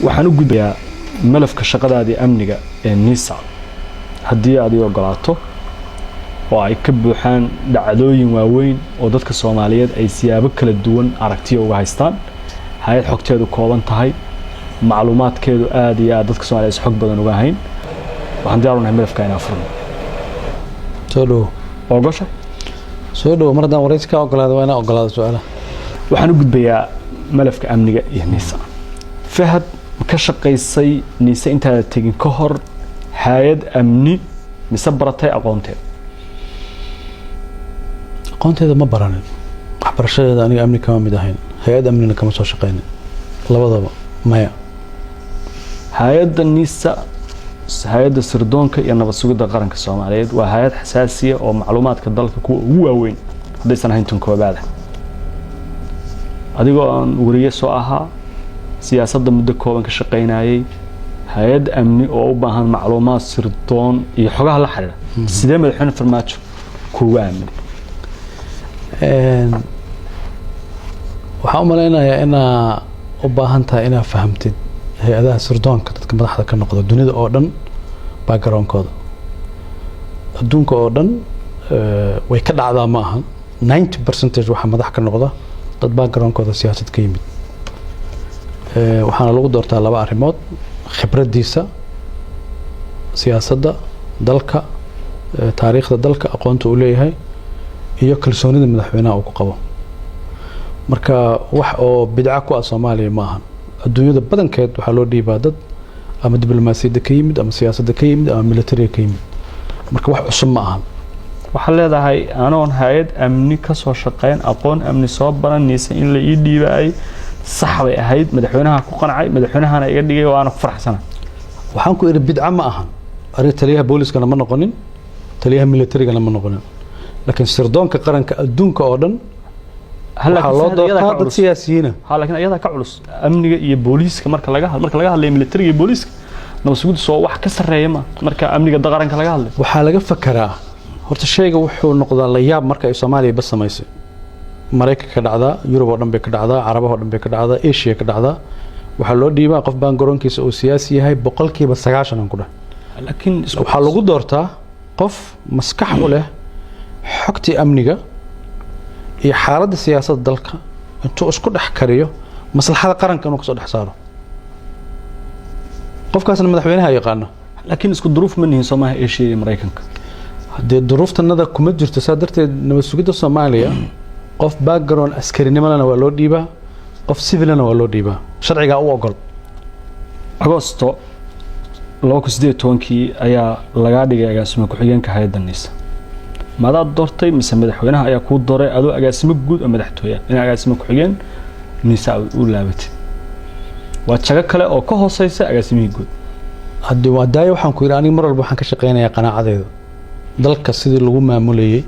waxaan u gudbayaa malafka shaqadaadii amniga ee NISA haddii aad ogolaato oo ay ka buuxaan dhacdooyin waaweyn oo dadka Soomaaliyeed ay siyaabo kala duwan aragtiyo uga haystaan hay'ad xogteedu kooban tahay macluumaadkeedu aad iyo aad dadka Soomaaliyeed xog badan uga hayn waxaan diyaar u nahay malafka inaan furno soo dhow mardan wareyska ogolaado waa inaan ogolaado su'aalaha waxaan u gudbayaa malafka amniga iyo NISA fahad ka shaqeysay NISA inta tagin ka hor hay'ad amni mise baratay aqoonteeda ma baranin waxbarashadeeda aniga amni kama mid ahayn hay'ad amnina kama soo shaqeynin labadaba maya hay'adda NISA hay'adda sirdoonka iyo nabad sugidda qaranka Soomaaliyeed waa hay'ad xasaasiya oo macluumaadka dalka kuwa ugu waaweyn hadaysan ahayn tan koobaad adigoo aan wariye soo ahaa siyaasadda muddo kooban ka shaqeynayay hay'ad amni oo u baahan macluumaad sirdoon iyo xogaha la xiriira sidee madaxweyne farmaajo kuugu aaminay waxaan u maleynayaa inaa u baahan tahay inaa fahamtid hay'adaha sirdoonka dadka madaxda ka noqda dunida oo dhan background-kooda adduunka oo dhan way ka dhacdaa ma ahan 90% waxa madax ka noqda dad background-kooda siyaasad ka yimid waxaana lagu doortaa laba arrimood khibradiisa siyaasadda dalka taariikhda dalka aqoonta uu leeyahay iyo kalsoonida madaxweynaha uu ku qabo marka wax oo bidca ku ah Soomaaliya ma ahan adduunyada badankeed waxa loo dhiibaa dad ama diblomaasiyadda ka yimid ama siyaasadda ka yimid ama military ka yimid marka wax cusub ma ahan waxa leedahay anoon hay'ad amni ka soo shaqeyn aqoon amni soo baran NISA in la ii dhiibay sax bay ahayd madaxweynaha ku qancay madaxweynahana iga dhigay waana ku faraxsana waxaan ku iri bidca ma ahan ariga taliyaha booliska ma noqonin taliyaha military-ga ma noqonin laakiin sirdoonka qaranka adduunka oo dhan waxa loo doortaa dad siyaasiyiin laakiin ayada ka culus amniga iyo booliska marka laga hadlayo military iyo booliska nabad sugid soo wax ka sareeya marka amniga qaranka laga hadlayo waxa laga fakaraa horta shayga wuxuu noqdaa la yaab marka ay Soomaaliya bas samaysay Mareykanka ka dhacda Yurub oo dhan bay ka dhacdaa Carabaha oo dhan bay ka dhacdaa Asia ka dhacdaa waxa loo dhiibaa qof baan garoonkiisa oo siyaasi yahay 90% aan ku dhahay laakiin waxa lagu doortaa qof maskax u leh xogtii amniga iyo xaaladda siyaasadda dalka intuu isku dhex kariyo maslaxada qaranka inuu ka soo dhex saaro qofkaasna madaxweynaha yaqaano laakiin isku duruuf ma nihin Soomaaliya Asia iyo Mareykanka hadii duruuftanada kuma jirto sadarteed nabad sugidda Soomaaliya qof background askarinimada waa loo dhiibaa qof civilna waa loo dhiibaa sharciga u ogol Agosto 2018 ayaa laga dhigay agaasimo ku-xigeenka hay'adda NISA madaad doortay mise madaxweynaha ayaa ku dooray adoo agaasimo guud oo madaxtooya in agaasimo ku-xigeen NISA u laabatay waa jago kale oo ka hooseysa agaasimihii guud hadii waa daayo waxaan ku yiri aniga mar walba waxaan ka shaqeynayaa qanaacadeeda dalka sidii lagu maamulayay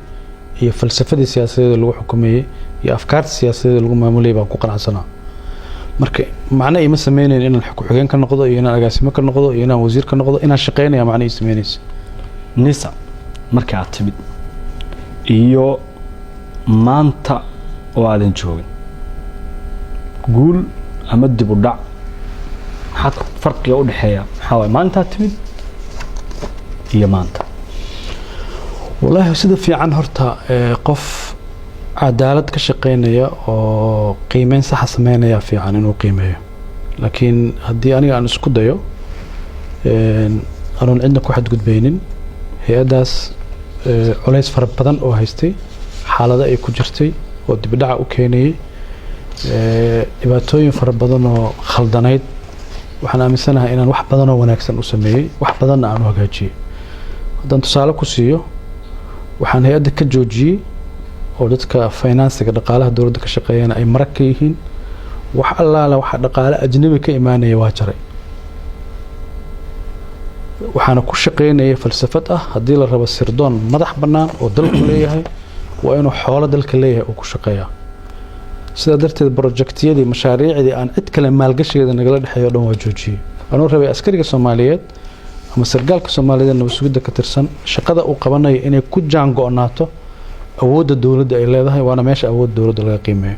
iyo falsafadii siyaasadeed lagu xukumayay iyo afkaarta siyaasadeed lagu maamulayay baan ku qanacsanaa marka macna ima sameeyeen inaan ku-xigeen ka noqdo iyo inaan agaasimo ka noqdo iyo inaan wasiir ka noqdo inaan shaqeynayaa macna ay sameeyeen NISA marka aad timid iyo maanta oo aadan joogin guul ama dib u dhac maxaa farqiga u dhaxeeya maxaa way maanta timid iyo maanta والله sida fiican horta qof cadaalad ka shaqeynaya oo qiimeyn sax sameynaya fiican inuu qiimeeyo laakiin hadii aniga aan isku dayo aanan cidna ku xad gudbeynin hay'adaas culays fara badan oo haystay xaalada ay ku jirtay oo dib dhac u keenay dhibaatooyin fara badan oo khaldanayd waxaan aaminsanahay inaan wax badan oo wanaagsan u sameeyay wax badan aan u hagaajiyay haddaan tusaale ku siiyo waxaan hay'adda ka joojiyay oo dadka finance-ga dhaqaalaha dawladda ka shaqeeyana ay marag ka yihiin wax allaala waxa dhaqaale ajnabi ka imaanaya waa jaray waxaana ku shaqeynaya falsafad ah haddii la rabo sirdoon madax bannaan oo dalku leeyahay waa inuu xoolo dalka leeyahay oo ku shaqeeyaa sida darteed projectiyadii mashaariicdii aan cid kale maalgashigeeda nagala dhaxeeyo dhan waa joojiyay anuu rabay askariga Soomaaliyeed ama sargaalka Soomaaliyeed nabad sugidda ka tirsan shaqada uu qabanayo inay ku jaango'naato awoodda dawladda ay leedahay waana meesha awoodda dawladda laga qiimeeyo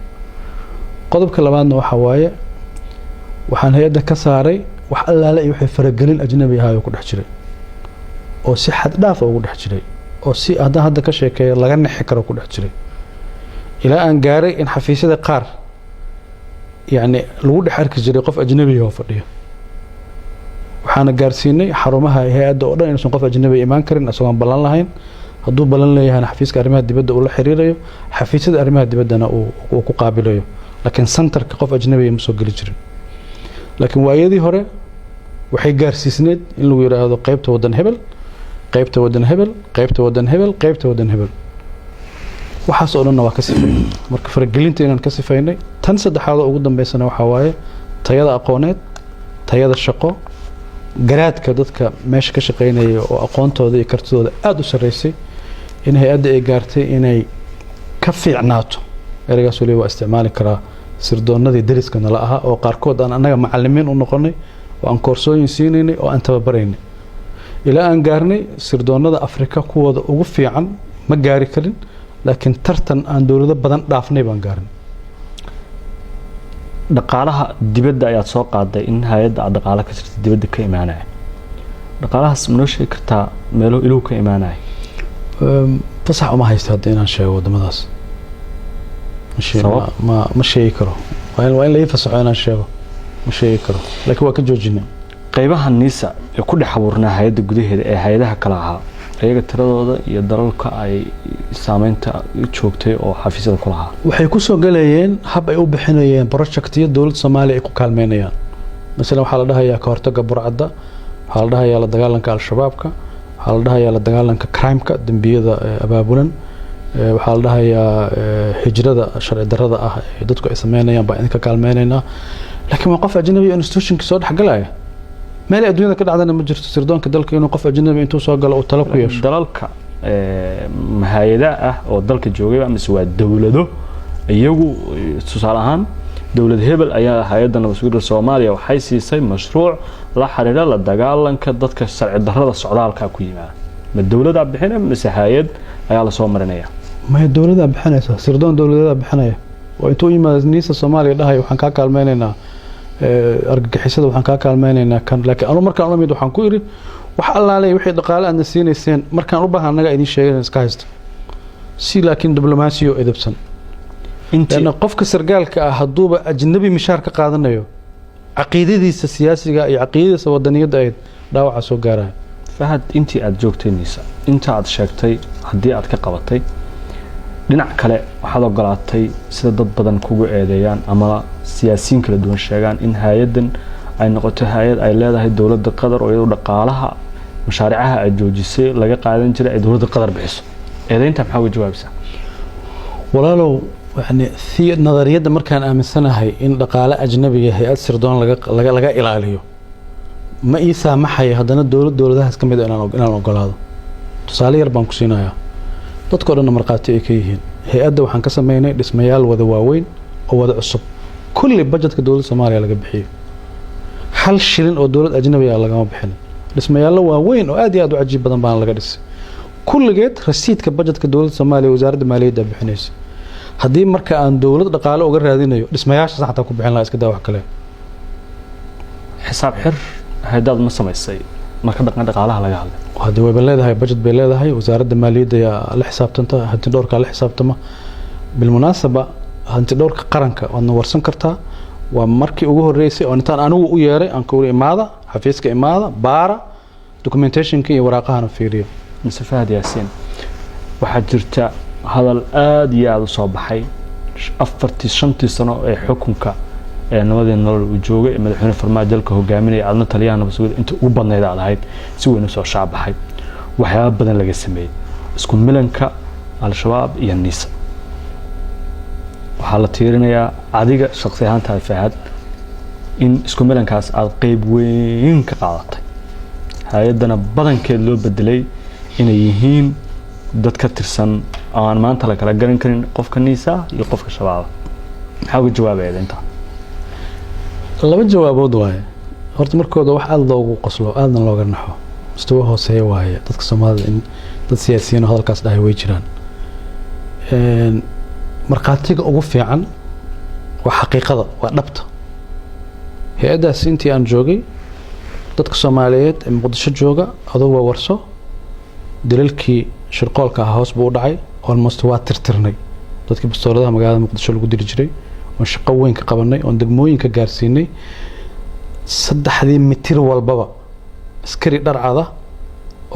qodobka labaadna waxa waaye waxaan hay-adda ka saaray wax allaale iyo wixii faragelin ajnabi ahaa oo ku dhex jiray oo si xad dhaaf ugu dhex jiray oo si haddaan hadda ka sheekeeyo laga nexi karo ku dhex jiray ilaa aan gaaray in xafiisyada qaar yacni lagu dhex arki jiray qof ajnabi oo fadhiyo waxaana gaarsiinay xarumaha hay-adda oo dhan inuusan qof ajnabi imaan karin isagoon ballan lahayn hadduu ballan leeyahayna xafiiska arrimaha dibadda uu la xiriirayo xafiisyada arrimaha dibaddana uu ku qaabilayo laakiin centerka qof ajnabi ma soo geli jirin laakiin waayadii hore waxay gaarsiisneed in lagu yiraahdo qaybta wadan hebel qaybta wadan hebel qaybta wadan hebel qaybta wadan hebel waxaas oo dhanna waa ka sifaynay marka faragelinta inaan ka sifaynay tan saddexaad oo ugu dambeysana waxaa waaye tayada aqooneed tayada shaqo garaadka dadka meesha ka shaqaynaya oo aqoontooda iyo kartidooda aada u sarreysay in hay-adda ay gaartay inay ka fiicnaato ereygaas waliba waa isticmaali karaa sirdoonadii dariska nala ahaa oo qaarkood aan annaga macallimiin u noqonay oo aan koorsooyin siinaynay oo aan tababaraynay ilaa aan gaarnay sirdoonada afrika kuwooda ugu fiican ma gaari karin laakiin tartan aan dowlado badan dhaafnay baan gaarnay dhaqaalaha dibadda ayaad soo qaaday in hay-adda aad dhaqaalo ka jirta dibadda ka imaanaya dhaqaalahaas ma noo sheegi kartaa meelo ilow ka imaanaya fasax uma haysta hadda inaan sheego wadamadaas ma sheegi karo waa in la ii fasaxo inaan sheego ma sheegi karo laakiin waa ka joojinay qaybaha niisa ee ku dhex abuurnaa hay-adda gudaheeda ee hay-adaha kale ahaa iyaga tiradooda iyo dalalka ay saameynta joogtay oo xafiisyada ku lahaa waxay ku soo galayeen hab ay u bixinayeen projectiyo dowladda Soomaaliya ay ku kaalmeynayaan mesela waxaa la dhahayaa ka hortagga burcadda waxaa la dhahayaa la dagaalanka al-shabaabka waxaa la dhahayaa la dagaalanka crime-ka dambiyada abaabulan waxaa la dhahayaa hijrada sharci darrada ah ee dadku ay sameynayaan baa idinka kaalmeynaynaa laakiin waa qof ajnabi institutionka soo dhex galaya meel adduunyada ka dhacdana ma jirto sirdoonka dalka inuu qof ajnabi intuu soo galo uu talo ku yeesho dalalka hay'adaha ah oo dalka joogay ama waa dawlado iyagu tusaale ahaan dawlad hebel ayaa hay'adda nabadgelyada Soomaaliya waxay siisay mashruuc la xiriira la dagaalanka dadka sharci darrada socdaalka ku yimaada ma dawladda bixinaysa mise hay'ad ayaa la soo marinaya ma dawladda bixinaysa sirdoon dawladda bixinaya oo intuu yimaado niisa Soomaaliya dhahay waxaan ka kaalmeynaynaa argagixisada waxaan ka kaalmeynaynaa kan laakiin anu markaan lamid waxaan ku iri wax allaalay wixii dhaqaale aad siinayseen markaan u baahan naga idin sheegay iska haysto si laakiin diblomaasiyo edebsan inta qofka sargaalka ah haduuba ajnabi mishaar ka qaadanayo aqeedadiisa siyaasiga iyo aqeedadiisa wadaniyada ay dhaawac soo gaaraan fahad intii aad joogtay niisa inta aad sheegtay hadii aad ka qabatay dhinac kale waxaad ogolaatay sida dad badan kugu eedeeyaan ama siyaasiyiin kala duwan sheegaan in hay'adan ay noqoto hay'ad ay leedahay dawladda Qatar oo iyadoo dhaqaalaha mashaariicaha ay joojisay laga qaadan jiray ay dawladda Qatar bixiso eedeynta maxaa uga jawaabtaa walaalow يعني في نظرية مركان آمن سنة هاي إن دقالة أجنبية هي أثر دون لقى إلاليو ما إيسا محي هذا الدولة ده كم يدعنا نقول هذا تصالي يربان كسينا يا تذكر أن مرقاتي إكيهين هي أدو حنكسر ميني اسميال وذواوين أو وذا عصب كل بجت كدولة سوماليا لقى بحيه حل شيرين أو دولة أجنبية لقى ما بحين اسميال وذواوين وأدي أدو عجيب بدن بان لقى دس كل جيت رسيت كبجت كدولة سوماليا وزارة المالية ده بحنيس haddii marka aan dawlad dhaqaale uga raadinayo dhismayaasha saxta ku bixin la iska daa wax kale xisaab xir hay'adda ma samaysay marka dhaqaalaha laga hadlay hadii way leedahay budget bay leedahay wasaaradda maaliyadda la xisaabtanta hanti dhowrka la xisaabtama bil munaasaba hanti dhowrka qaranka wadna warsan kartaa waa markii ugu horeysay oo intaan anigu u yeeray aan ku imaada xafiiska imaada baara documentationka iyo waraaqaha fiiriyo Fahad Yaasiin waxa jirta hadal aad iyo aad u soo baxay 45 sano ee xukunka ee nabadii nolol u joogay madaxweyne Farmaajo dalka hogaaminaya adna taliyaan nabadgelyada inta ugu badneyd aad ahayd si weyn u soo shaabaxay waxyaabo badan laga sameeyay isku milanka al-shabaab iyo niisa waxa la tiirinayaa adiga shakhsi ahaantaada Fahad in isku milankaas aad qayb weyn ka qaadatay hay'adana badankeed loo bedelay inay yihiin dad ka tirsan aan maanta la kala garan karin qofka niisa iyo qofka shabaab maxaa uga jawaabayay inta laba jawaabood waaye horta markooda wax aad loogu qoslo aadna looga naxo mustawa hooseeya waaye dadka Soomaalida in dad siyaasiyiin hadalkaas dhahay way jiraan marqaatiga ugu fiican waa xaqiiqada waa dhabta hay-addaas intii aan joogay dadka Soomaaliyeed ee Muqdisho jooga adugu warso dilalkii shirqoolka hoos buu u dhacay almost waa tirtirnay dadkii bastooladaha magaalada Muqdisho lagu dili jiray oo shaqo weyn ka qabanay oo degmooyinka gaarsiinay 3 mitir walbaba askari dharcada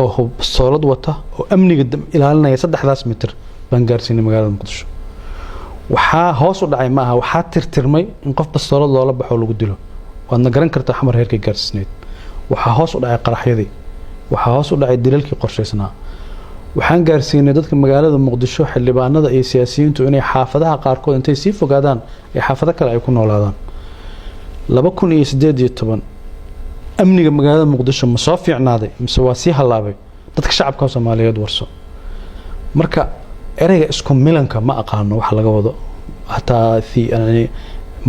oo bastoolad wata oo amniga ilaalinaya 3 mitir baan gaarsiinay magaalada Muqdisho waxaa hoos u dhacay maaha waxaa tirtirmay in qof bastoolad loola baxo lagu dilo waadna garan kartaa xamar heerkay gaarsiisneed waxaa hoos u dhacay qaraxyadii waxaa hoos u dhacay dilalkii qorshaysnaa waxaan gaarsiinay dadka magaalada Muqdisho xildhibaanada iyo siyaasiyiintu inay xaafadaha qaarkood intay sii fogaadaan ay xaafado kale ay ku noolaadaan 2018 amniga magaalada Muqdisho ma soo fiicnaaday mise waa sii halaabay dadka shacabka Soomaaliyeed warso marka ereyga isku milanka ma aqaano wax laga wado hataa yani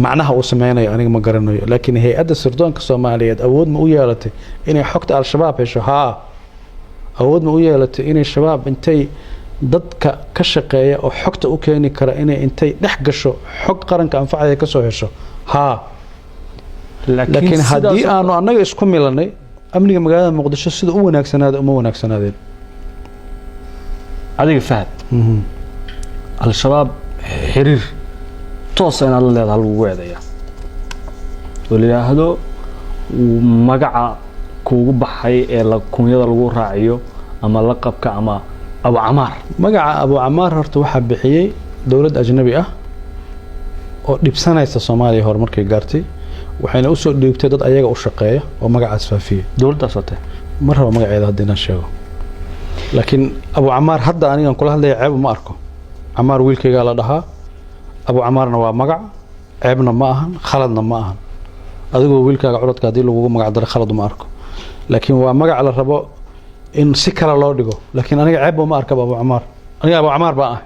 macnaha uu sameeyay aniga ma garanayo laakiin hay'adda sirdoonka Soomaaliyeed awood ma u yeelatay inay xogta al-shabaab hesho awood ma u yeelatay inay shabaab intay dadka ka shaqeeya oo xogta u keeni kara inay intay dhex gasho xog qaranka anfacaya ka soo hesho laakiin haddii aanu annaga isku milanay amniga magaalada Muqdisho sida u wanaagsanaada uma wanaagsanaadeen adiga fahad al-shabaab xiriir toos ah la leedahay lagu weedaya walaahdo magaca kuugu baxay ee la kunyada lagu raaciyo ama la qabka ama Abu Amaar magaca Abu Amaar horta waxa bixiyay dawlad ajnabi ah oo dhibsanaysa Soomaaliya horumarkay gaartay waxayna u soo dhiibtay dad ayaga u shaqeeya oo magacaas faafiyay dawladdaas wata marba magaceeda hadina sheego laakiin Abu Amaar hadda aniga kula hadlay ceeb ma arko Amaar wiilkayga la dhahaa Abu Amaarna waa magac ceebna ma ahan khaladna ma ahan adigoo wiilkaaga curadka hadii lagu magac daro khalad ma arko laakiin waa magac la rabo in si kala loo dhigo laakiin aniga ceeb ma arko Abu Amaar aniga Abu Amaar baa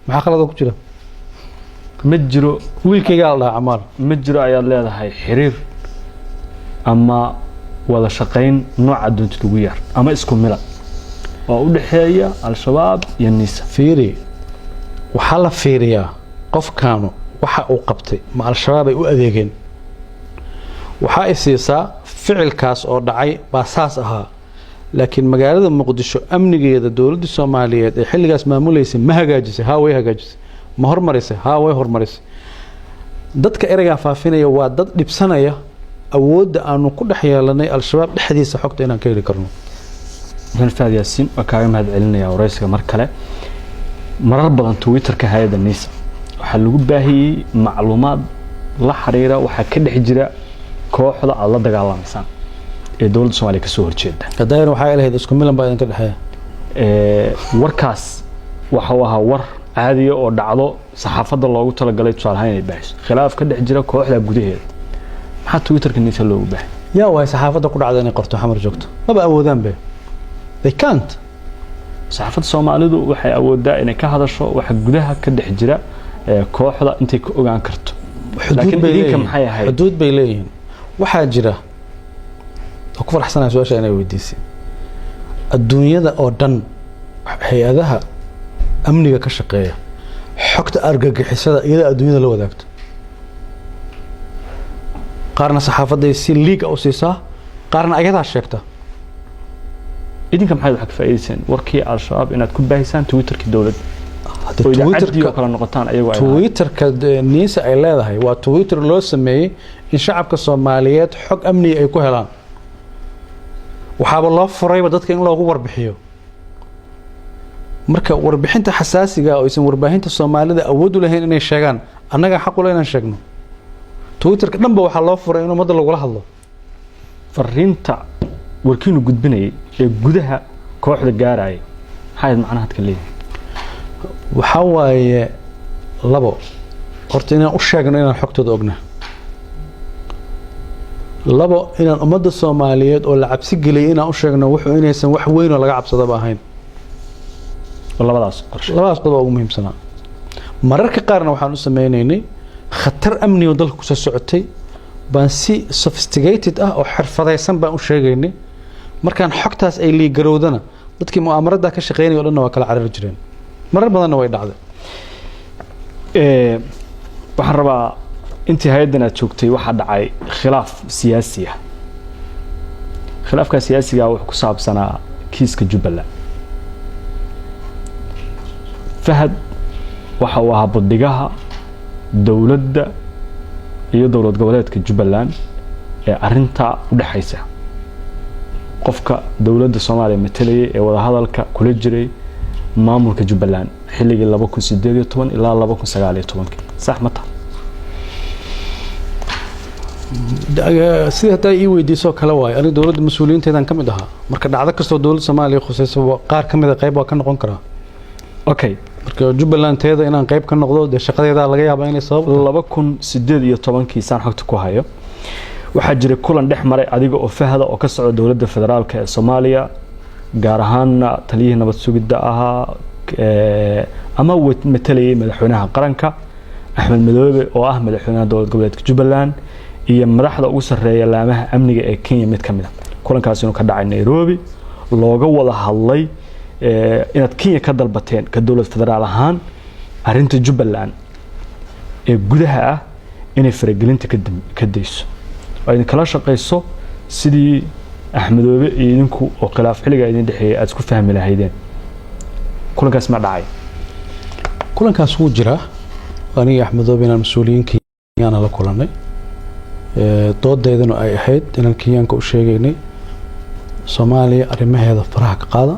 maxaa khalad ku jira ma jiro wiilkayga la dhahaa Amaar ma jiro ayaad leedahay xiriir ama wada shaqayn nooca doonta ugu yar ama isku milan oo u dhaxeeya al-shabaab iyo nisa fiiri waxa la fiiriyaa qofkaanu waxa uu qabtay ma al-shabaab ay u adeegeen waxa ay siisaa ficilkaas oo dhacay baa saas ahaa laakiin magaalada Muqdisho amnigeeda dawladda Soomaaliyeed ee xilligaas maamuleysay ma hagaajisay way hagaajisay ma hormarisay way hormarisay dadka erayga faafinaya waa dad dhibsanaya awoodda aanu ku dhaxyeelanay al-shabaab dhexdiisa xogta inaan ka heli karno Fahad Yaasiin waa kaaga mahad celinaya waraysiga mar kale marar badan Twitter-ka hay'adda NISA waxa lagu baahiyay macluumaad la xiriira waxa ka dhex jira kooxda aad la dagaalamaysan ee dawladda Soomaaliya ka soo horjeeda hadayna waxa ay lahayd isku milan baa idin ka dhaxeeya warkaas waxa uu ahaa war caadi oo dhacdo saxaafadda loogu talagalay tusaalahaan inay baahiso khilaaf ka dhex jira kooxda gudaheeda maxaa Twitter-ka NISA loogu baahay yaa way saxaafadda ku dhacday inay qorto xamar joogto maba awoodaan be they can't saxaafadda Soomaalidu waxay awoodaa inay ka hadasho waxa gudaha ka dhex jira kooxda intay ka ogaan karto xuduud bay leeyihiin waxaa jira oo ku faraxsanahay su'aasha inay weydiisay adduunyada oo dhan hay'adaha amniga ka shaqeeya xogta argagixisada iyada adduunyada la wadaagto qaarna saxaafadda si liiga u siisaa qaarna ayadaa sheegta idinka maxay wax ka faa'iideysan warkii al-shabaab inaad ku baahisaan Twitter-ka dawladda Twitter-ka kala noqotaan ayagu Twitter-ka NISA ay leedahay waa Twitter loo sameeyay in shacabka Soomaaliyeed xog amni ay ku helaan waxaaba loo furayba dadka in loogu warbixiyo marka warbixinta xasaasiga oo aysan warbaahinta Soomaalida awood u lahayn inay sheegaan annaga xaq u leenahay sheegno Twitter-ka dhanba waxa loo furay inuu umada lagu hadlo fariinta warkiinu gudbinayay ee gudaha kooxda gaarayay maxay macnaha ka leeyahay waxa waaye labo horta inaan u sheegno inaan xogtooda ogna labo inaan umada Soomaaliyeed oo la cabsi galay inaan u sheegno wuxuu inaysan wax weyn oo laga cabsadaba ahayn labadaas qodob ugu muhiimsanaa mararka qaarna waxaan u sameeynay khatar amni oo dalka ku soo socotay baan si sophisticated ah oo xirfadaysan baan u sheegaynay markaan xogtaas ay liigarowdana dadkii mu'aamarada ka shaqeynay oo dhan waa kala carar jireen marar badanna way dhacday waxaan rabaa intii hay-addan aad joogtay waxaa dhacay khilaaf siyaasi ah khilaafka siyaasiga wuxuu ku saabsanaa kiiska Jubbaland Fahad waxa uu ahaa badhigaha dawladda iyo dawlad goboleedka Jubbaland ee arinta u dhaxaysa qofka dawladda Soomaaliya metelay ee wada hadalka kula jiray maamulka Jubbaland xilligii 2018 ilaa 2019 sax ma tahay sida haday ii weydiiso kala waay aniga dawladda mas'uuliyiinteedan kamid ahaa marka dhacdo kasto dawladda Soomaaliya khusayso qaar kamid ah qayb waa ka noqon karaa okay marka Jubbaland teeda inaan qayb ka noqdo de shaqadeeda laga yaabaa inay sabab 2018 saan xogta ku hayo waxaa jiray kulan dhex maray adiga oo Fahad oo ka socda dawladda federaalka ee Soomaaliya gaar ahaan taliyihii nabad sugidda ahaa ama metelay madaxweynaha qaranka Axmed Madoobe oo ah madaxweynaha dawlad goboleedka Jubbaland iyo madaxda ugu sareeya laamaha amniga ee Kenya mid kamid ah kulankaas inuu ka dhacay Nairobi looga wada hadlay inaad Kenya ka dalbateen ka dawlad federaal ahaan arinta Jubbaland ee gudaha ah inay faragelinta ka dayso ay kala shaqeyso sidii Axmed Madoobe idinku oo khilaaf xiliga idin dhaxeeyay aad isku fahmi lahaydeen kulankaas ma dhacay kulankaas wuu jira aniga Axmed Madoobe inaan mas'uuliyiinka Kenya la kulanay doodeedana ay ahayd inaan Kenyaanka u sheegaynay Soomaaliya arrimaheeda faraha ka qaada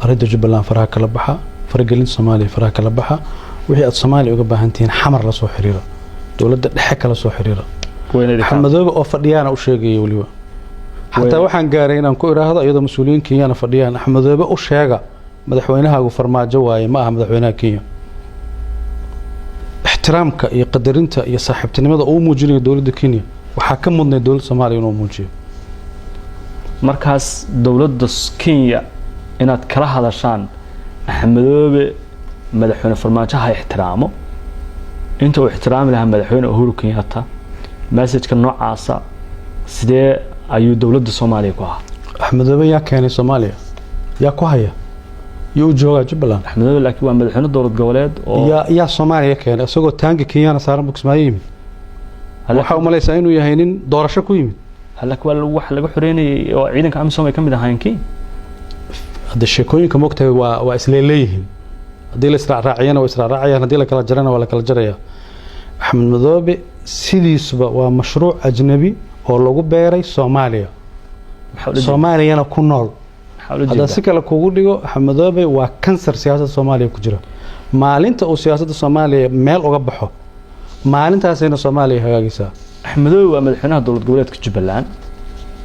arinta Jubbaland faraha kala baxa faragelinta Soomaaliya faraha kala baxa wixii aad Soomaaliya uga baahantiin xamar la soo xiriira dawladda dhexe kala soo xiriira Axmed Madoobe oo fadhiyana u sheegay waliba hatta waxaan gaaray inaan ku iraahdo iyadoo mas'uuliyiin Kenya fadhiyaan Axmed Madoobe u sheega madaxweynaha ugu farmaajo waaye ma aha madaxweynaha Kenya احترامك iyo qadarinta iyo saaxiibtinimada uu muujinayo dawladda Kenya waxa ka mudnay dawladda Soomaaliya inuu muujiyo markaas dawladda Kenya inaad kala hadashaan Axmed Madoobe madaxweyne farmaajo ha ixtiraamo inta uu ixtiraami lahaa madaxweyne Uhuru Kenyatta message-ka noocaasa sidee ayuu dawladda Soomaaliya ku ahaa Axmed Madoobe yaa keenay Soomaaliya yaa ku haya يو جوجا جبلان أحمد الله لكن وين مدحون الدولة جولاد يا صوماليا كان أسوق تانك كيانا صار بوكس ما يمين هلا حاول ليس إنه يهينين دور شكو يمين هلا كوال واحد لقوا حريني عيدك عم سومي كم ده هاينكي هذا الشكوين كموقته وإسليليهم هذي الإسراع راعينا وإسراع راعينا هذي لك الجرنا ولا كلا جريا أحمد مذوبي سيدي سبا ومشروع أجنبي هو لوجو بيري صوماليا صوماليا أنا كنول هذا سكلا كوجوديو أحمد مذوبي وكنسر سياسة الصومالية كجرا maalinta uu siyaasadda Soomaaliya meel uga baxo maalintaasina Soomaaliya hagaagisa Axmed Madoobe waa madaxweynaha dawlad goboleedka Jubbaland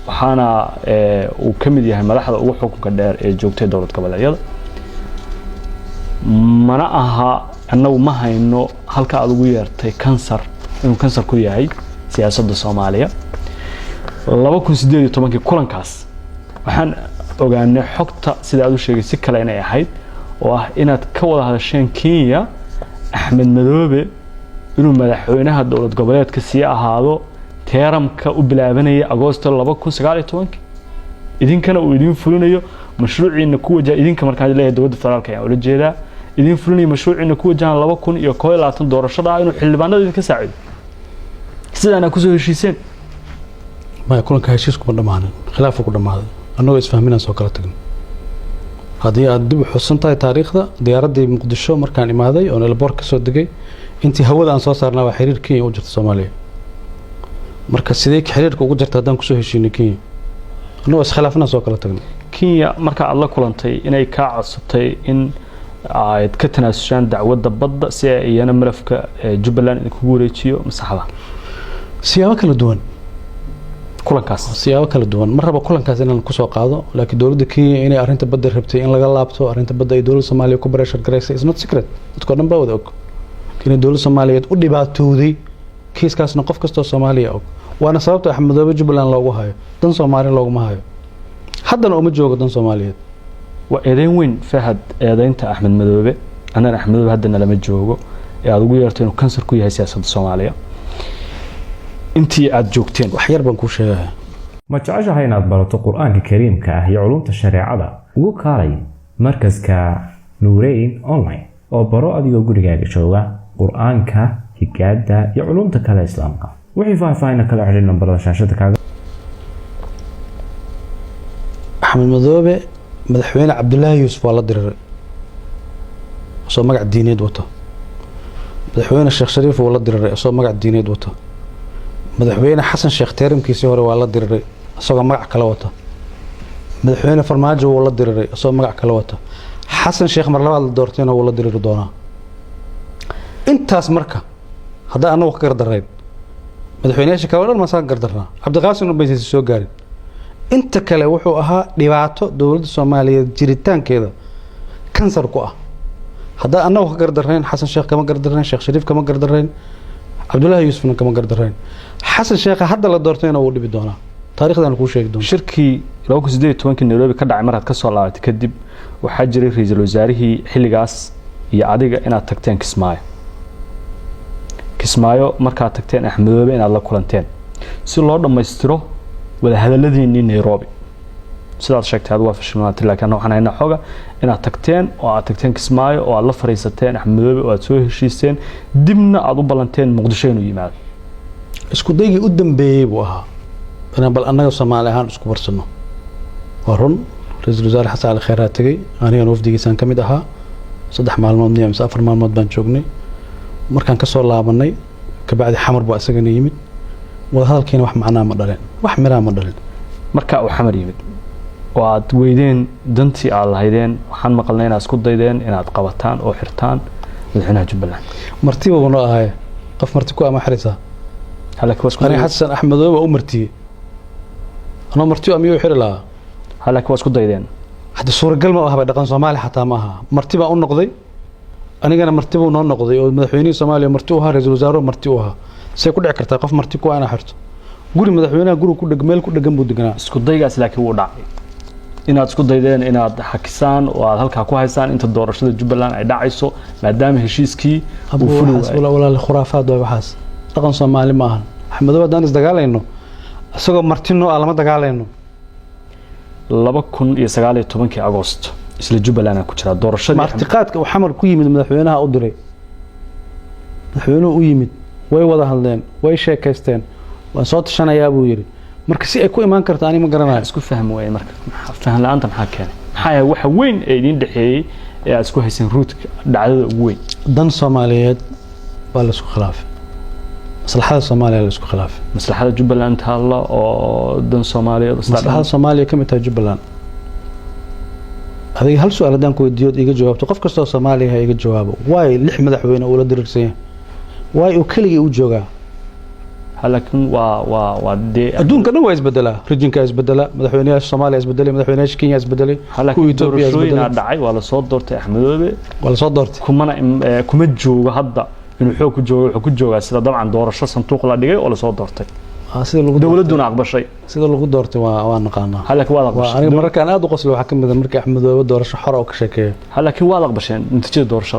waxaana uu kamid yahay madaxda ugu xukunka dheer ee joogtay dawlad goboleedyada mana aha annagu ma hayno halka aad ugu yeertay kansar inuu kansar ku yahay siyaasadda Soomaaliya 2018 kulankaas waxaan ogaanay xogta sida aad u sheegay si kale inay ahayd oo ah inaad ka wada hadasheen Kenya Axmed Madoobe inuu madaxweynaha dawlad goboleedka sii ahaado teeramka u bilaabanaya Agoosto 2019 idinkana uu idin fulinayo mashruuciina ku wajahan idinka markaa leeyahay dawladda federaalka ayaa ula jeedaa idin fulinayo mashruuciina ku wajahan 2021 doorashada inuu xildhibaanada idinka saacido sidana ku soo heshiiseen ma kulanka heshiisku ma dhamaanin khilaaf ku dhamaaday annagoo isfahminaan soo kala tagnay haddii aad dib u xusantahay taariikhda diyaaradii Muqdisho markaan imaaday oo elboor ka soo degay intii hawada aan soo saarnaa waa xiriir Kenya u jirta Soomaaliya marka sidee xiriirka ugu jirta hadaan ku soo heshiinay Kenya annagoo iskhilaafna soo kala tagnay Kenya marka aad la kulantay inay ka codsatay in ay ka tanaasushaan dacwadda badda si ay iyana malafka Jubbaland ku wareejiyo masaxda siyaabo kala duwan kulankaas siyaabo kala duwan marraba kulankaas inaan ku soo qaado laakiin dawladda Kenya inay arinta badda rabtay in laga laabto arinta badda ay dawladda Soomaaliya ku pressure gareysay is not secret dadka dhan baa wada og in dawladda Soomaaliya u dhibaatooday kiiskaasna qof kasta oo Soomaaliya og waana sababta Axmed Madoobe Jubbaland loogu hayo dan Soomaaliya loogu ma hayo haddana uma joogo dan Soomaaliyeed waa eedayn weyn Fahad eedaynta Axmed Madoobe anana Axmed Madoobe haddana lama joogo ee aad ugu yeertay inuu kansar ku yahay siyaasadda Soomaaliya intii aad joogteen wax yar baan ku sheegayaa ma jeceshahay inaad barato quraanka kariimka ah iyo culumta shariicada ugu kaalay markaska Nuureyn online oo baro adigoo gurigaaga jooga quraanka higaada iyo culumta kale islaamka wixii faahfaahin kala xiriir nambarada shaashada kaaga axmed madoobe madaxweyne cabdullaahi yuusuf waa la diriray soo magac diineed wato madaxweyne sheekh shariif waa la diriray soo magac diineed wato madaxweyne xasan sheekh teeramkiisii hore waa la diriray asagoo magac kale wata madaxweyne farmaajo waa la diriray asagoo magac kale wata xasan sheekh mar labaad la doortayna waa la diriri doonaa intaas marka hadda anagu ka gardareen madaxweynayaasha kale oo dhan masaan gardarnaa cabdiqaasim u baysan soo gaarin inta kale wuxuu ahaa dhibaato dowladda Soomaaliyeed jiritaankeeda kansar ku ah hadda anagu ka gardareen xasan sheekh kama gardareen sheekh shariif kama gardareen cabdullaahi yuusufna kama gardareen xasan sheekh hadda la doortayna wuu dhibi doonaa taariikhdan ku sheegi doonaa shirkii 2018 Nairobi ka dhacay marad ka soo laabatay kadib waxaa jiray ra'iisul wasaarihii xilligaas iyo adiga inaad tagteen Kismaayo markaa tagteen Axmed Madoobe inaad la kulanteen si loo dhameystiro wada hadaladiinii Nairobi sidaad sheegtay waa fashilmaatay laakiin waxaan haynaa xoga inaad tagteen oo aad tagteen Kismaayo oo aad la fariisateen Axmed Madoobe oo aad soo heshiiseen dibna aad u balanteen Muqdisho inuu yimaado isku daygii u dambeeyay buu ahaa inaan bal annaga Soomaali ahaan isku barsano waa run ra'iisul wasaare xasan ali khayraad tagay aniga wafdigiisaan kamid ahaa 3 maalmood iyo 4 maalmood baan joognay markaan ka soo laabanay ka bacdi xamar baa isagana yimid wada hadalkiina wax macnaa ma dhaleen wax miraa ma dhaleen marka uu xamar yimid oo aad weydeen dantii aad lahaydeen waxaan maqalnay inaad isku daydeen inaad qabataan oo xirtaan madaxweynaha Jubbaland martiba uu noo ahay qof marti ku ama xirisa halka wasku xasan Axmed Madoobe u martiyay أنا مرتي أمي وحر لها هلا كواس كده يدين حتى صورة قلمة وهبة دقن صومالي حتى معها مرتبة أو نقضي أنا جانا مرتبة ونون نقضي ومدحويني صومالي مرتوها رئيس الوزراء مرتوها سيكون عكرت قف مرتكو أنا حرت قولي مدحوينها قولوا كل جمال كل جنب دقنا اسكت ضيق لكن هو داعي inaad isku daydeen inaad xakisaan oo aad halka ku haysaan inta doorashada Jubbaland ay dhacayso maadaama heshiiskii uu fulay wala khuraafaad way waxaas dhaqan Soomaali ma ahan Axmed wadaan is dagaalayno asagoo martino alama dagaalayno 2019 Agost isla Jubbaland ku jira doorashada martiqaadka uu xamar ku yimid madaxweynaha u diray madaxweynuhu u yimid way wada hadleen way sheekaysteen waan soo tashanayaa buu yiri marka si ay ku iman kartaa ani ma garanayo isku fahmo way marka faham la'aanta maxaa keenay maxaa waxa weyn ee idin dhaxeeyay ee aad isku haysan root-ka dhacdada ugu weyn dan Soomaaliyeed baa la isku khilaafay maslaxada Soomaaliya la isku khilaafay maslaxada Jubbaland taala oo dan Soomaaliyeed maslaxada Soomaaliya kamid tahay Jubbaland adiga hal su'aal hadaan ku weydiiyo iga jawaabto qof kasta oo Soomaaliya iga jawaabo way lix madaxweyne oo la dirigsan way oo kaliya u joogaa لكن ودي أدون كنا وايز بدلا رجين كايز بدلا مدحونية الصومالية إز بدلا مدحونية كينيا إز بدلا لكن دورشوين دعي ولا صوت دورت أحمد ولا صوت دورت كم جو هذا إنه حكوا جو سيدا طبعا دورش صندوق لا دقي ولا صوت دورت دولة دون أقبل شيء سيدا لو دورت وأنا قانا هلك واضح أنا مرة كان أدو قصلي وحكم بدل مرة أحمد دورش حرة وكشكل هلك واضح بشين نتيجة دورش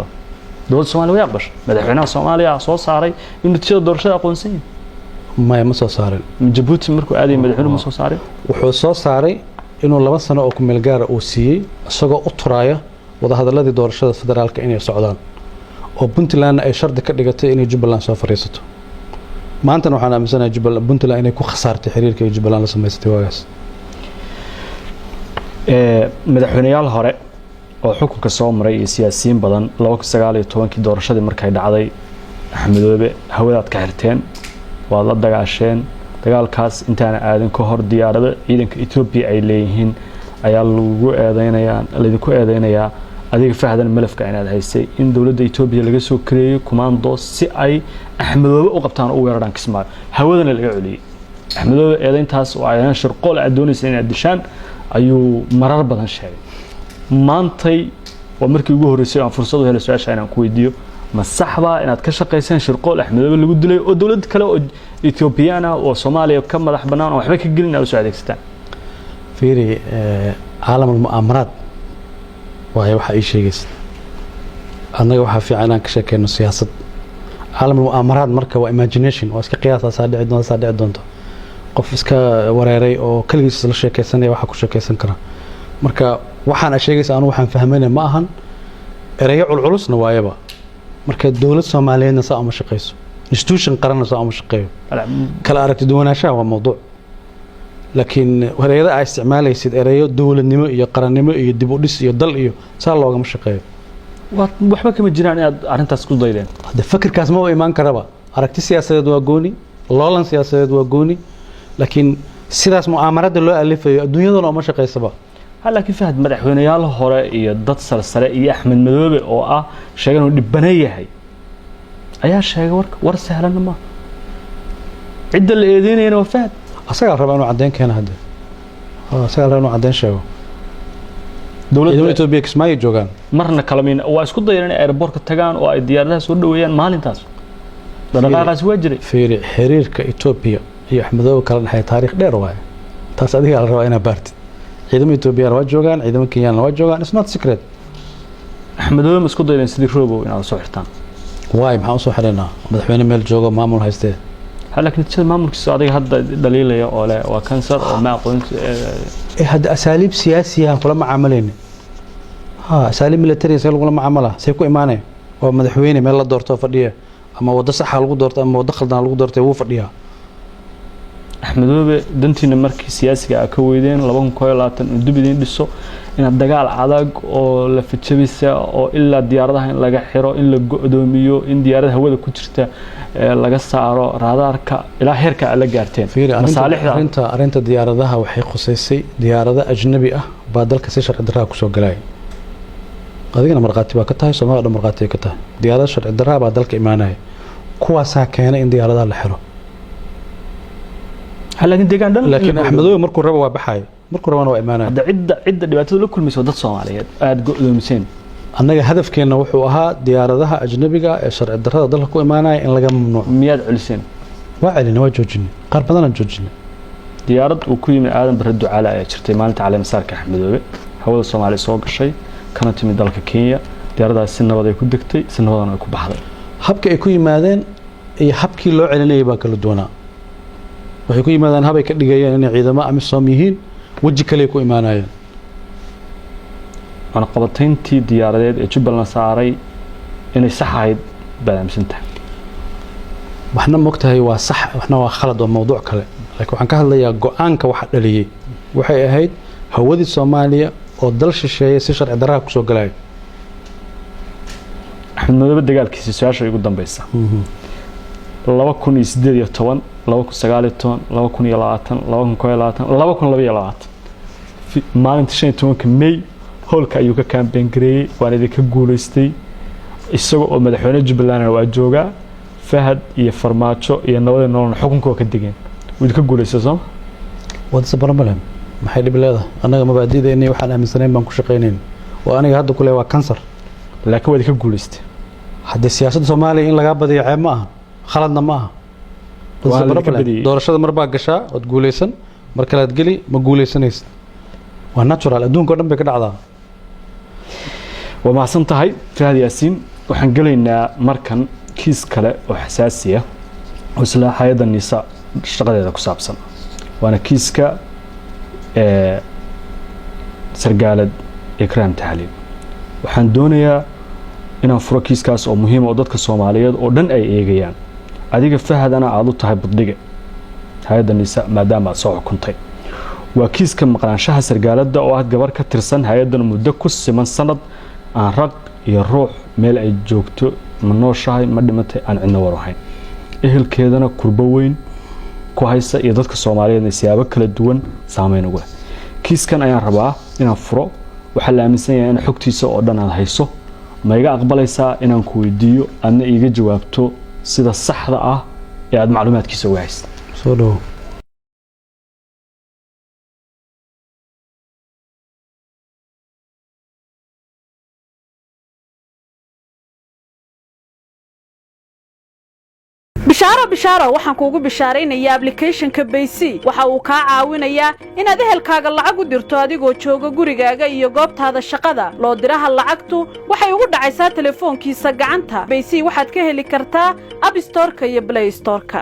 دولة الصومالية ويقبش مدحونا الصومالية صوت صاري إنه نتيجة دورش أقونسين ما soo saarin Djibouti markuu aaday madaxweynuhu ma soo saaray wuxuu soo saaray inuu 2 sano oo ku meel gaar uu siiyay isagoo u turaya wada hadaladii doorashada federaalka inay socdaan oo Puntland ay shardi ka dhigatay inay Jubbaland soo fariisato maanta waxaan aaminsanahay Puntland inay ku khasaartay xiriirka ay Jubbaland la sameysatay waagaas madaxweynayaal hore oo xukunka soo maray iyo siyaasiyiin badan 2019 doorashadii markay dhacday Axmed Madoobe hawadaad ka xirteen waa la dagaasheen dagaalkaas intaan aadan ka hor diyaarada ciidanka Ethiopia ay leeyihiin ayaa lagu eedeynayaa adiga fahdan malafka inaad haysay in dawladda Ethiopia laga soo kareeyo commando si ay Axmed Madoobe u qabtaan oo weeraraan Kismaayo hawadana laga celiyay Axmed Madoobe eedeyntaas oo ay shirqool adoonaysan inaad dishaan ayuu marar badan sheegay maantay waa markii ugu horeysay aan fursad u helay su'aasha inaan ku weydiiyo ما صحبة إن أتكشف شرقول أحمد اللي قد لي ودولد كلا إثيوبيانا وصوماليا وكم مدح بنان وحبك قلنا وسعودك ستان فيري عالم المؤامرات وهي وحى شيء أنا وحى في عنا كشك إنه سياسة عالم المؤامرات مركب وإيماجينيشن واسك قياس صادع دونته قف اسك وريري أو كل شيء كيسني وحى كل شيء كيسن كره مركب وحنا شيء أنا وحنا فهمنا معهن ريع العروس نوايبه marka dawlad Soomaaliyeedna saa uma shaqeyso institution qaran soo ama shaqeeyo kala aragti duwanaanshaha waa mawduuc laakiin wareeyada ay isticmaalaysid ereyo dawladnimo iyo qarannimo iyo dib u dhis iyo dal iyo saa loogama shaqeeyo waxba kama jiraan inaad arrintaas ku daydeen hadda fikirkaas ma imaan karaba aragti siyaasadeed waa gooni loolan siyaasadeed waa gooni laakiin sidaas mu'aamarada loo alifayo adduunyadana uma shaqeysaba laakiin fahad madaxweynayaal hore iyo dad sare iyo Axmed Madoobe oo ah sheegan uu dhibbanay yahay ayaa sheegay war sahlan ma cidda la eedeynayna waa fahad asaga raba inuu cadeyn keeno hadda asaga raba inuu cadeyn sheego dawladda Itoobiya kismaayo joogaan marna kalamin waa isku dayeen inay airport-ka tagaan oo ay diyaaradaha soo dhaweeyaan maalintaas dhaqaaqaas waa jiray fiiri xiriirka Itoobiya iyo Axmed Madoobe kala dhaxay taariikh dheer waay taas adiga la raba inaad baartid ciidamada Itoobiya waa joogaan ciidamada Kenya waa joogaan it's not secret Axmed Madoobe isku dayeen sidii roobo inaad soo xirtaan waay maxaa soo xireenaa madaxweyne meel joogo maamul haystee laakiin sida maamulkiisa adiga hadda dhaliilaya oo leh waa kansar oo ma aqoon hadda asaaliib siyaasiya kula macaamilayna asaaliib military say lagu macaamala say ku imaanay oo madaxweyne meel la doorto fadhiya ama wada sax lagu doorto ama wada khaldan lagu doortay wuu fadhiyaa Axmed Madoobe dantiina markii siyaasiga ka weydeen 2020 dib idin dhiso in dagaal adag oo la fijabisa oo ilaa diyaaradaha in laga xiro in la go'doomiyo in diyaaradaha hawada ku jirta laga saaro raadaarka ilaa heerka la gaarteen masaalixda arinta diyaaradaha waxay khuseysay diyaarada ajnabi ah baa dalka si sharci darro ku soo galay adigana marqaati baa ka tahay Soomaaliya marqaati ka tahay diyaarada sharci darro baa dalka imaanay kuwaas keenay in diyaaradaha la xiro laakiin deegaan dhan laakiin Axmed Madoobe markuu rabo waa baxay markuu rabana waa imaanay cidda dhibaatada la kulmayso dad Soomaaliyeed aad go'doomiseen annaga hadafkeena wuxuu ahaa diyaaradaha ajnabiga ee sharci darrada dalka ku imaanaya in laga mamnuuc miyaad celiseen waa celina waa joojinay qaar badan aan joojinay diyaarad uu ku yimid aadan bare ducaale ayaa jirtay maalinta caleemasaarka Axmed Madoobe hawada Soomaaliya soo gashay kana timid dalka Kenya diyaaradaas si nabad ay ku degtay si nabadana ay ku baxday habka ay ku yimaadeen iyo habkii loo celinayay baa kala duwanaa waxay ku yimaadaan habay ka dhigayeen inay ciidamo amisom yihiin waji kale ku imaanayeen ana qabatayntii diyaaradeed ee Jubbaland saaray inay sax ahayd baamsintahay waxna mogtahay waa sax waxna waa khalad oo mowduuc kale laakiin waxaan ka hadlayaa go'aanka waxa dhaliyay waxay ahayd hawadii Soomaaliya oo dal shisheeye si sharci darro ku soo galay Axmed Madoobe dagaalkiisa su'aasha ugu dambaysa 2018 maalinta 15 May howlka ayuu ka campaign gareeyay waan idinka guuleystay isagoo oo madaxweyne Jubbaland waa jooga Fahad iyo Farmaajo iyo nabada nolol xukunkooda ka digeen wuu idinka guuleystay soo wada sabarmalan maxay dhib leedahay anaga mabaadiida inay waxaan aaminsanayn baan ku shaqeyneen oo aniga hadda kule waa kansar laakiin waa idinka guuleystay hadda siyaasadda Soomaaliya in laga badiyo ceeb ma aha khaladna ma aha doorashada mar baa gashaa wad guuleysan mar kale aad gali ma guuleysanaysid waa natural adduunka oo dhan bay ka dhacdaa waa mahadsan tahay Fahad Yaasiin waxaan galaynaa markan kiis kale oo xasaasi ah oo isla hay'adda NISA shaqadeeda ku saabsan waana kiiska sargaalad Ikraam Tahliil waxaan doonayaa inaan furo kiiskaas oo muhiim oo dadka Soomaaliyeed oo dhan ay eegayaan adiga Fahadana aad u tahay buddiga hay'adda NISA maadaama aad soo xukuntay waa kiiska maqnaanshaha sargaaladda oo ah gabar ka tirsan hay'addan muddo ku siman sanad aan raq iyo ruux meel ay joogto ma nooshahay ma dhimatay aan cidna warahayn ehelkeedana kurbo weyn ku haysa iyo dadka Soomaaliyeed siyaabo kala duwan saameyn ugu leh kiiskan ayaan rabaa inaan furo waxa la aaminsan yahay in xogtiisa oo dhan aad hayso ma iga aqbalaysaa inaan ku weydiiyo adna iga jawaabto sida saxda ah ee aad macluumaadkiisa uga haysto soo dhaw bishaaro waxaan kuugu bishaaraynayaa application-ka Baysi waxa uu ka caawinayaa inaad ehelkaaga lacag u dirto adigoo jooga gurigaaga iyo goobtaada shaqada loo diraha lacagtu waxay ugu dhacaysaa telefoonkiisa gacanta Baysi waxaad ka heli kartaa App Store-ka iyo Play Store-ka